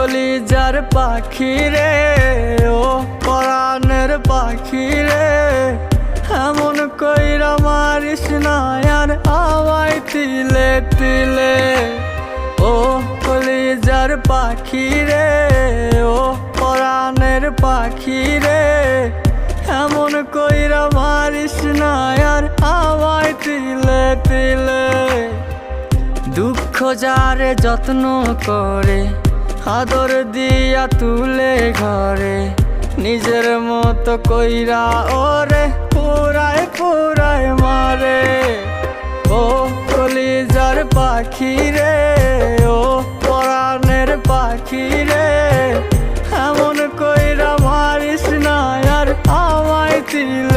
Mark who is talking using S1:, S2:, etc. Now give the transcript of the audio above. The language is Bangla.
S1: কলিজার পাখি রে, ও পরাণের পাখি রে, এমন কইরা মারিস না আর আমায় তিলে তিলে। ও কলিজার পাখি রে, ও পরাণের পাখি রে, এমন কইরা মারিস না আর আমায় তিলে তিলে। দুঃখ যারে যত্ন করে, আদর দিয়া তুলে ঘরে, নিজের মতো কইরা ওরে পুরায় পুরায় মারে। ও কলিজার পাখি রে, ও পরাণের পাখি রে, এমন কইরা মারিস না আর আমায় তিলে